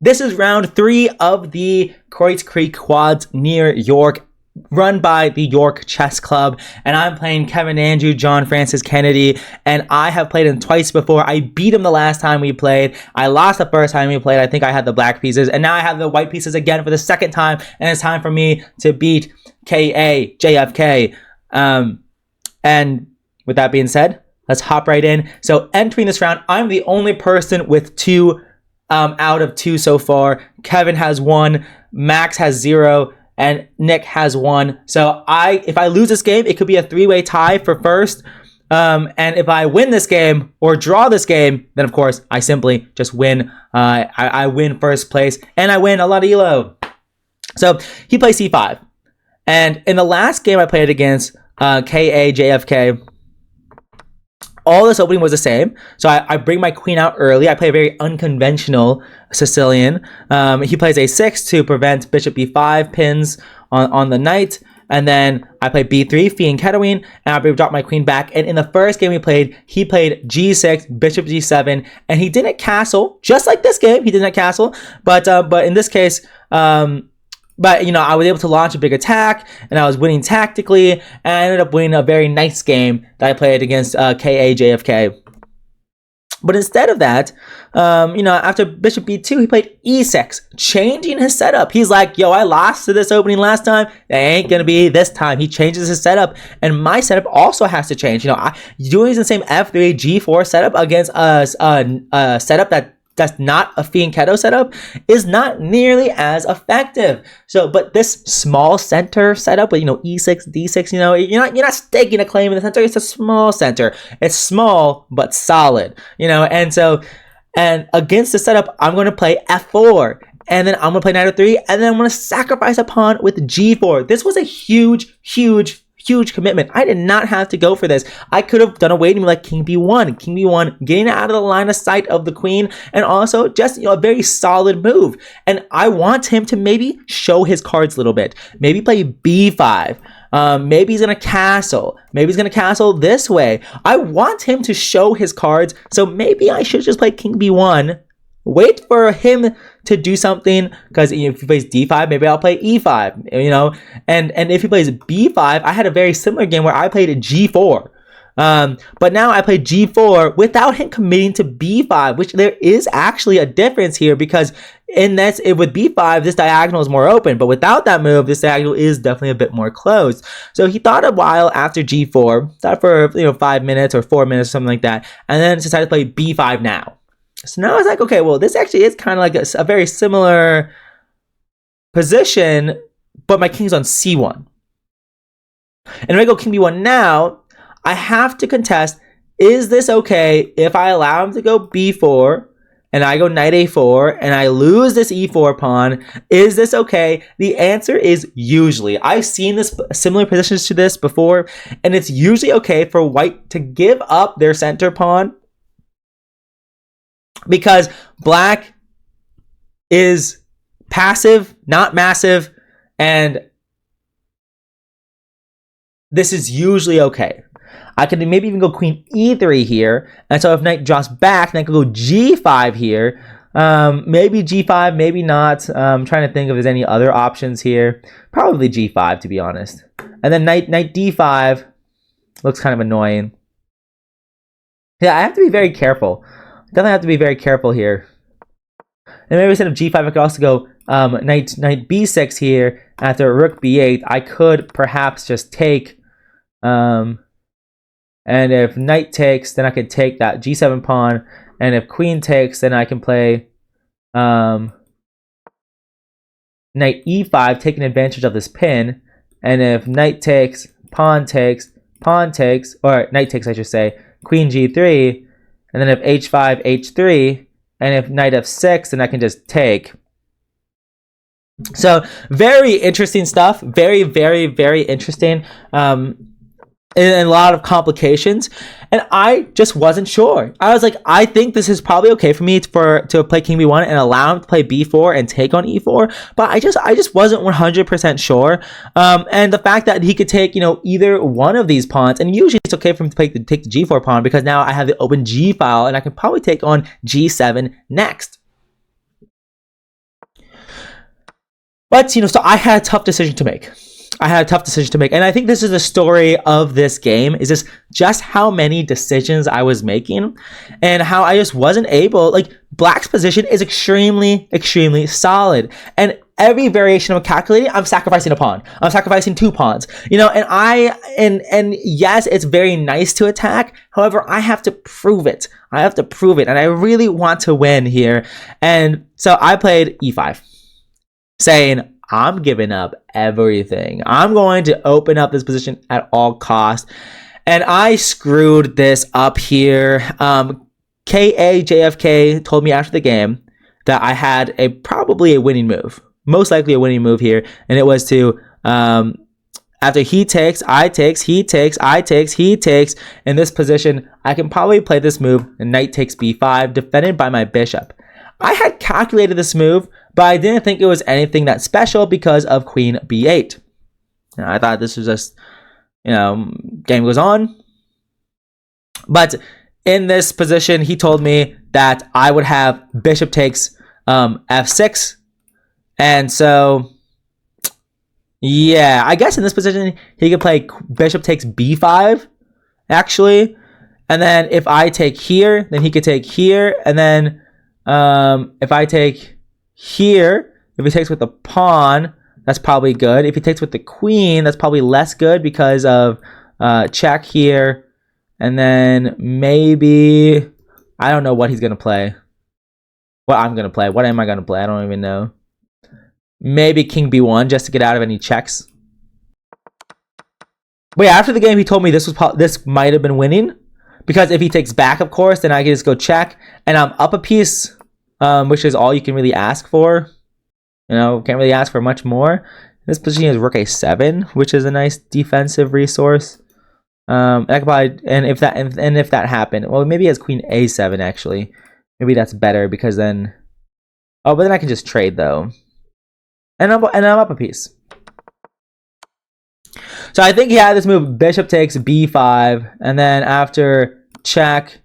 This is round 3 of the Kreutz Creek Quads near York, run by the York Chess Club, and I'm playing Kevin Andrew, John Francis Kennedy, and I have played him twice before. I beat him the last time we played. I lost the first time we played. I think I had the black pieces, and now I have the white pieces again for the second time, and it's time for me to beat KA JFK. And with that being said, let's hop right in. So entering this round, I'm the only person with 2 out of 2 so far. Kevin has 1, Max has 0, and Nick has 1. So if I lose this game, it could be a 3-way tie for first. And if I win this game or draw this game, then of course I simply just win. I win first place, and I win a lot of elo. So he plays c5, and in the last game I played against KA JFK, all this opening was the same. So I bring my queen out early. I play a very unconventional Sicilian. He plays a6 to prevent bishop b5 pins on the knight. And then I play b3, fee and ketawine, and I drop my queen back. And in the first game he played g6, bishop g7, and he didn't castle, just like this game. He didn't castle, but in this case, but, you know, I was able to launch a big attack, and I was winning tactically, and I ended up winning a very nice game that I played against KA JFK. But instead of that, you know, after bishop b2, he played e6, changing his setup. He's like, yo, I lost to this opening last time. It ain't going to be this time. He changes his setup, and my setup also has to change. You know, doing the same f3, g4 setup against a setup that's not a fee and keto setup is not nearly as effective. So, but this small center setup with, you know, e6, d6, you know, you're not staking a claim in the center. It's a small center. It's small but solid, you know. And against the setup, I'm going to play f4, and then I'm going to play knight f3, and then I'm going to sacrifice a pawn with g4. This was a huge commitment. I did not have to go for this. I could have done a waiting like king b1, getting out of the line of sight of the queen, and also just, you know, a very solid move. And I want him to maybe show his cards a little bit. Maybe play b5. Maybe he's gonna castle. Maybe he's gonna castle this way. I want him to show his cards, so maybe I should just play king b1. Wait for him to do something, because if he plays d5, maybe I'll play e5, you know. And if he plays b5, I had a very similar game where I played g4. But now I played g4 without him committing to b5, which there is actually a difference here, because with b5, this diagonal is more open, but without that move, this diagonal is definitely a bit more closed. So he thought a while after g4, thought for, you know, 5 minutes or 4 minutes or something like that, and then decided to play b5 now. So now I was like, okay, well, this actually is kind of like a very similar position, but my king's on c1. And if I go king b1 now, I have to contest, is this okay if I allow him to go b4, and I go knight a4, and I lose this e4 pawn? Is this okay? The answer is usually. I've seen this similar positions to this before, and it's usually okay for white to give up their center pawn, because black is passive, not massive, and this is usually okay. I can maybe even go queen e3 here, and so if knight drops back, then I can go g5 here. Maybe g5, maybe not. I'm trying to think if there's any other options here. Probably g5, to be honest. And then knight d5 looks kind of annoying. Yeah, I have to be very careful. Definitely have to be very careful here. And maybe instead of g5, I could also go knight b6 here. After rook b8, I could perhaps just take. And if knight takes, then I could take that g7 pawn. And if queen takes, then I can play knight e5, taking advantage of this pin. And if knight takes, or knight takes, I should say, queen g3. And then if h5, h3, and if knight f6, then I can just take. So very interesting stuff. Very interesting. And a lot of complications, and I just wasn't sure. I was like, I think this is probably okay for me to play king b1 and allow him to play b4 and take on e4, but I just wasn't 100% sure. And the fact that he could take, you know, either one of these pawns, and usually it's okay for him to take the g4 pawn, because now I have the open g file and I can probably take on g7 next. But, so I had a tough decision to make. And I think this is the story of this game, is just how many decisions I was making and how I just wasn't able, Black's position is extremely, extremely solid. And every variation I'm calculating, I'm sacrificing a pawn. I'm sacrificing 2 pawns, and yes, it's very nice to attack. However, I have to prove it. And I really want to win here. And so I played e5, saying, I'm giving up everything. I'm going to open up this position at all costs. And I screwed this up here. KAJFK told me after the game that I had probably a winning move. Most likely a winning move here. And it was to, after he takes, I takes, he takes, I takes, he takes. In this position, I can probably play this move. Knight takes b5, defended by my bishop. I had calculated this move, but I didn't think it was anything that special because of queen b8. I thought this was just, game goes on. But in this position, he told me that I would have bishop takes f6. And so, yeah, I guess in this position, he could play bishop takes b5, actually. And then if I take here, then he could take here. And then if I take here, if he takes with the pawn, that's probably good. If he takes with the queen, that's probably less good because of check here. And then maybe, I don't know what he's going to play. What I'm going to play. What am I going to play? I don't even know. Maybe king b1 just to get out of any checks. But yeah, after the game, he told me this might have been winning. Because if he takes back, of course, then I can just go check. And I'm up a piece, which is all you can really ask for. Can't really ask for much more. This position is rook a7, which is a nice defensive resource. I could probably, and if that happened, well, maybe he has queen a7 actually. Maybe that's better because then, but then I can just trade though, and I'm up a piece. So I think he had this move, bishop takes b5, and then after check,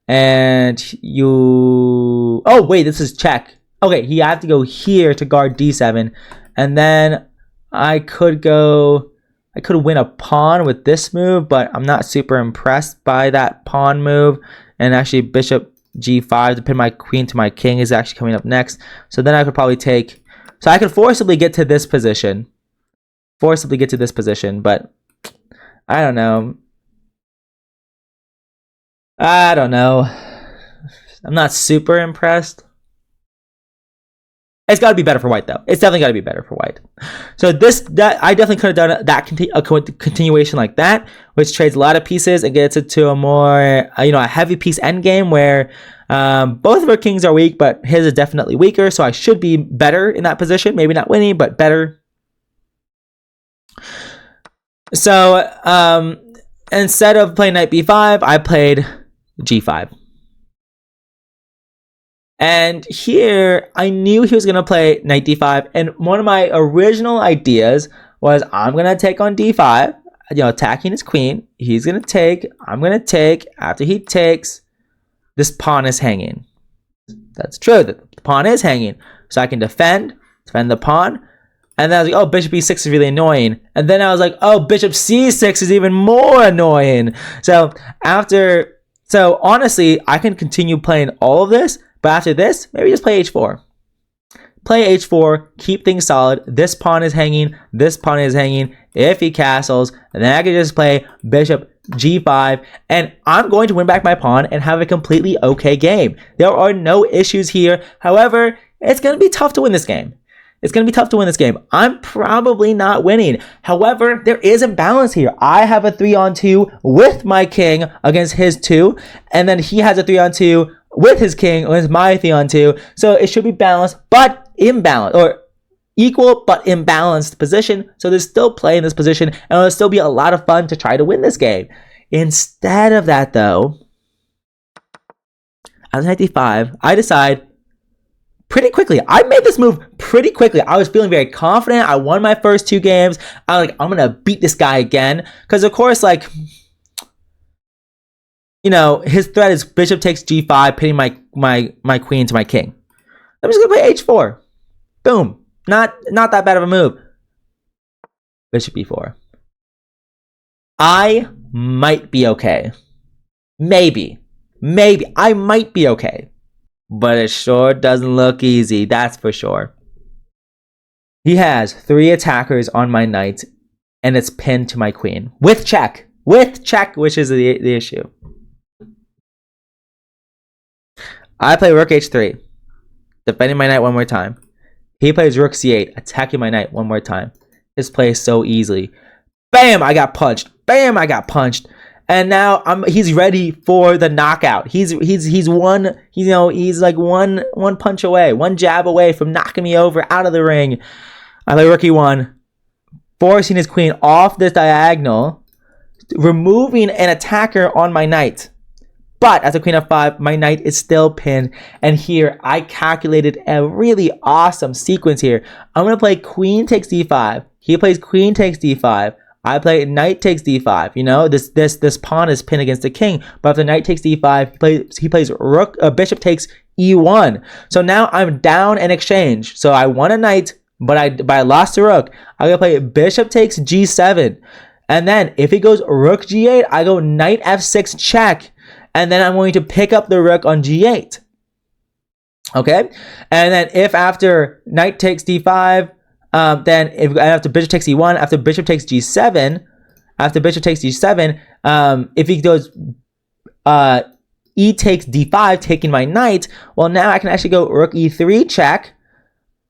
and oh wait, this is check. Okay, he had to go here to guard d7, and then I could win a pawn with this move, but I'm not super impressed by that pawn move. And actually bishop g5 to pin my queen to my king is actually coming up next. So then I could probably take, so I could forcibly get to this position. But I don't know. I'm not super impressed. It's got to be better for white, though. It's definitely got to be better for white. So I definitely could have done a continuation like that, which trades a lot of pieces and gets it to a more, a heavy piece endgame where both of our kings are weak, but his is definitely weaker. So I should be better in that position. Maybe not winning, but better. So instead of playing knight b5, I played g5. And here, I knew he was going to play knight d5. And one of my original ideas was I'm going to take on d5, attacking his queen. He's going to take, I'm going to take. After he takes, this pawn is hanging. That's true. The pawn is hanging. So I can defend the pawn. And then I was like, oh, bishop e6 is really annoying. And then I was like, oh, bishop c6 is even more annoying. So honestly, I can continue playing all of this. But after this, maybe just play h4. Play h4, keep things solid. This pawn is hanging. If he castles, and then I can just play bishop g5. And I'm going to win back my pawn and have a completely okay game. There are no issues here. However, it's going to be tough to win this game. I'm probably not winning. However, there is a balance here. I have a 3-on-2 with my king against his 2. And then he has a 3-on-2 with his king against my 3-on-2. So it should be balanced, but imbalanced. Or equal, but imbalanced position. So there's still play in this position. And it'll still be a lot of fun to try to win this game. Instead of that, though, at knight d5, I decide pretty quickly. I made this move pretty quickly. I was feeling very confident. I won my first 2 games. I'm going to beat this guy again. Because, of course, his threat is bishop takes g5, pinning my queen to my king. I'm just going to play h4. Boom. Not that bad of a move. Bishop e4. I might be okay. Maybe I might be okay. But it sure doesn't look easy, that's for sure. He has 3 attackers on my knight, and it's pinned to my queen. With check, which is the issue. I play rook h3, defending my knight one more time. He plays rook c8, attacking my knight one more time. This plays so easily. Bam! I got punched. Bam! I got punched. And now he's ready for the knockout. He's one, he's like one punch away, one jab away from knocking me over out of the ring. I play rook e1, forcing his queen off this diagonal, removing an attacker on my knight. But after queen f5, my knight is still pinned. And here, I calculated a really awesome sequence here. I'm going to play queen takes d5. He plays queen takes d5. I play knight takes d5. You know, this pawn is pinned against the king. But after knight takes d5, he plays rook. Bishop takes e1. So now I'm down in exchange. So I won a knight, but I lost a rook. I'm going to play bishop takes g7. And then if he goes rook g8, I go knight f6 check. And then I'm going to pick up the rook on g8. Okay? And then if after knight takes d5, then after bishop takes e1, after bishop takes g7, if he goes e takes d5, taking my knight, well, now I can actually go rook e3 check,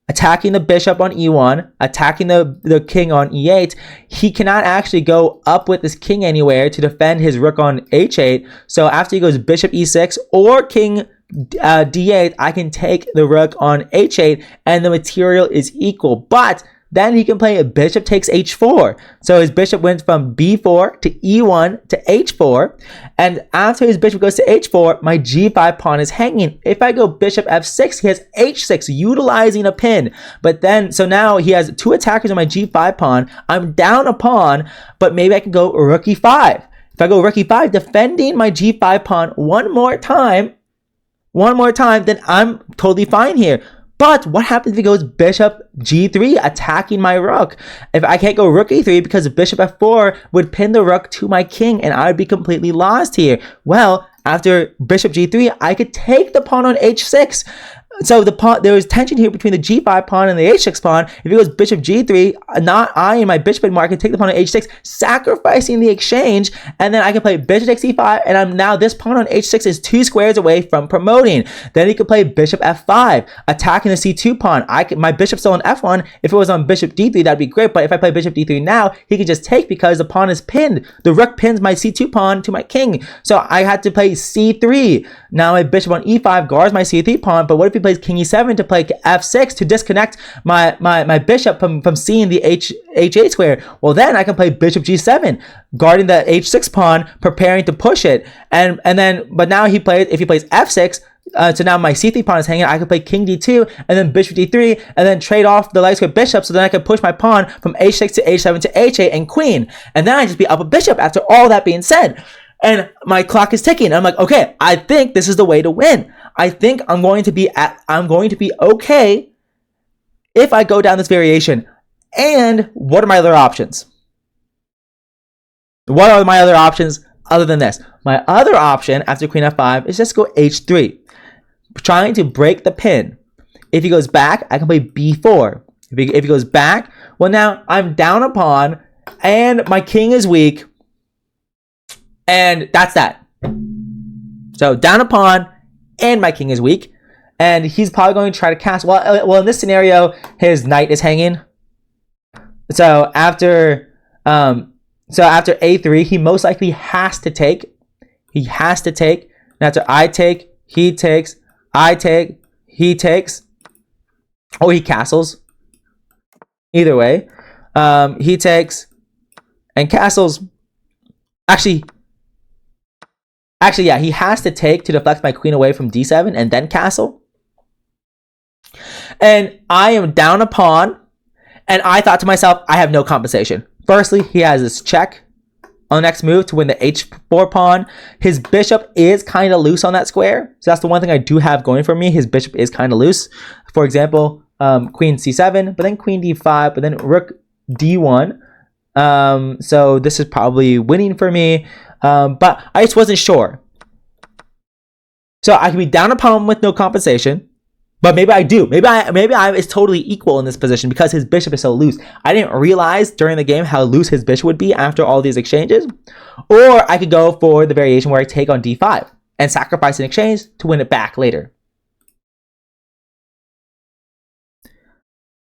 attacking the bishop on e1, attacking the king on e8. He cannot actually go up with this king anywhere to defend his rook on h8. So after he goes bishop e6 or king d8, I can take the rook on h8 and the material is equal. But then he can play a bishop takes h4. So his bishop went from b4 to e1 to h4. And after his bishop goes to h4, my g5 pawn is hanging. If I go bishop f6, he has h6, utilizing a pin. But then, so now he has 2 attackers on my g5 pawn. I'm down a pawn, but maybe I can go rook e5. If I go rook e5, defending my g5 pawn one more time, then I'm totally fine here. But what happens if he goes bishop g3, attacking my rook? If I can't go rook e3 because bishop f4 would pin the rook to my king and I would be completely lost here. Well, after bishop g3, I could take the pawn on h6. So there was tension here between the g5 pawn and the h6 pawn. If he goes bishop g3, not I and my bishop and mark can take the pawn on h6, sacrificing the exchange, and then I can play bishop takes e5, and I'm now this pawn on h6 is 2 squares away from promoting. Then he could play bishop f5, attacking the c2 pawn. My bishop's still on f1. If it was on bishop d3, that'd be great. But if I play bishop d3 now, he could just take because the pawn is pinned. The rook pins my c2 pawn to my king. So I had to play c3. Now my bishop on e5 guards my c3 pawn. But what if he plays king e7 to play f6 to disconnect my bishop from seeing the h8 square? Well, then I can play bishop g7, guarding the h6 pawn, preparing to push it. But now if he plays f6, so now my c3 pawn is hanging. I can play king d2 and then bishop d3 and then trade off the light square bishop, so then I can push my pawn from h6 to h7 to h8 and queen. And then I just be up a bishop after all that being said. And my clock is ticking. I'm like, okay, I think this is the way to win. I think I'm going to be okay if I go down this variation. And what are my other options? What are my other options other than this? My other option after queen f5 is just go h3, trying to break the pin. If he goes back, I can play b4. If he goes back, well, now I'm down a pawn and my king is weak. And that's that. So down a pawn and my king is weak. And he's probably going to try to cast. Well, in this scenario, his knight is hanging. So after a3, he most likely has to take. He has to take. And after I take, he takes. I take, he takes. Or he castles. Either way. He takes and castles. Actually, yeah, he has to take to deflect my queen away from d7 and then castle. And I am down a pawn. And I thought to myself, I have no compensation. Firstly, he has this check on the next move to win the h4 pawn. His bishop is kind of loose on that square. So that's the one thing I do have going for me. His bishop is kind of loose. For example, queen c7, but then queen d5, but then rook d1. So this is probably winning for me, but I just wasn't sure. So I could be down a pawn with no compensation, but maybe I do. Maybe I is totally equal in this position because his bishop is so loose. I didn't realize during the game how loose his bishop would be after all these exchanges. Or I could go for the variation where I take on d5 and sacrifice an exchange to win it back later.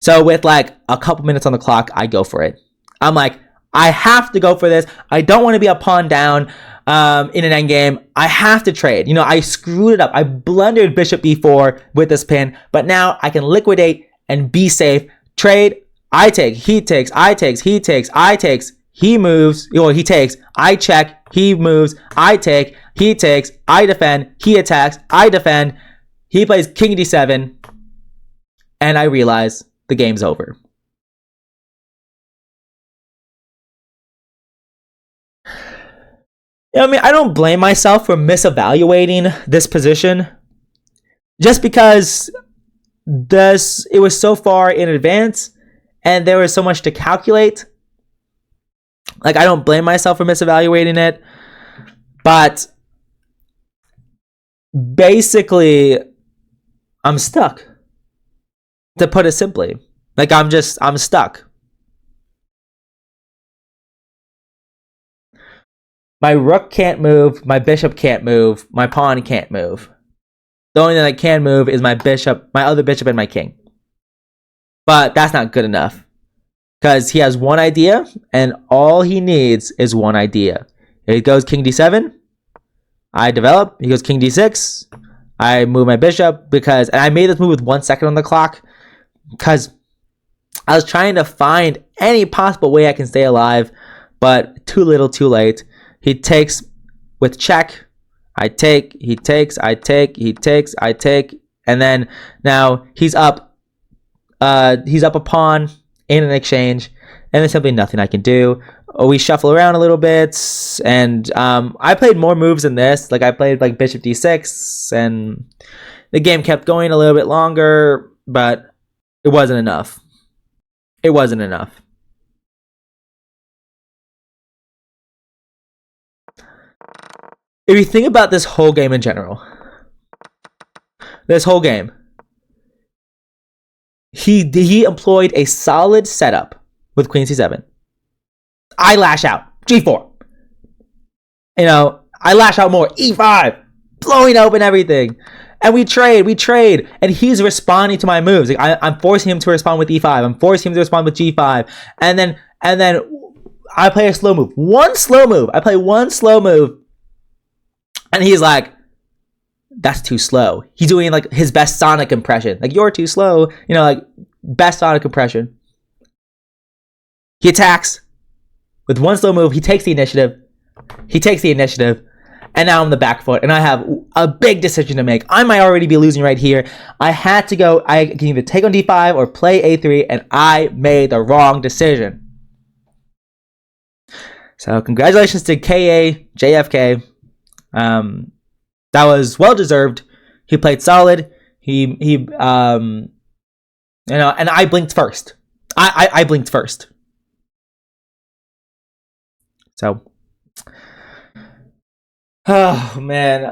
So with like a couple minutes on the clock, I go for it. I'm like, I have to go for this. I don't want to be a pawn down in an endgame. I have to trade. You know, I screwed it up. I blundered bishop b4 with this pin, but now I can liquidate and be safe. Trade. I take. He takes. I takes. He takes. I takes. He moves. Or he takes. I check. He moves. I take. He takes. I defend. He attacks. I defend. He plays king d7, and I realize the game's over. I mean, I don't blame myself for misevaluating this position just because it was so far in advance and there was so much to calculate. Like, I don't blame myself for misevaluating it, but basically, I'm stuck. To put it simply, like I'm stuck. My rook can't move, my bishop can't move, my pawn can't move. The only thing that can move is my bishop, my other bishop, and my king. But that's not good enough. Because he has one idea, and all he needs is one idea. He goes king d7, I develop. He goes king d6, I move my bishop, and I made this move with 1 second on the clock, because I was trying to find any possible way I can stay alive, but too little, too late. He takes with check. I take. He takes. I take. He takes. I take. And then now he's up. He's up a pawn in an exchange, and there's simply nothing I can do. We shuffle around a little bit, and I played more moves than this. Like I played like bishop d6, and the game kept going a little bit longer, but it wasn't enough. It wasn't enough. If you think about this whole game in general, this whole game, he employed a solid setup with queen c7. I lash out, g4. You know, I lash out more, e5, blowing open everything. And we trade, and he's responding to my moves. Like I'm forcing him to respond with e5. I'm forcing him to respond with g5. And then I play a slow move. One slow move. I play one slow move. And he's like, that's too slow. He's doing like his best Sonic impression. Like, you're too slow. You know, like best Sonic impression. He attacks with one slow move. He takes the initiative. And now I'm the back foot. And I have a big decision to make. I might already be losing right here. I had to go. I can either take on d5 or play a3. And I made the wrong decision. So congratulations to KA JFK. That was well deserved. He played solid. You know, and I blinked first. I blinked first. So, oh man,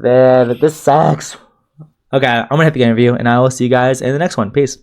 this sucks. Okay, I'm gonna hit the game review, and I will see you guys in the next one. Peace.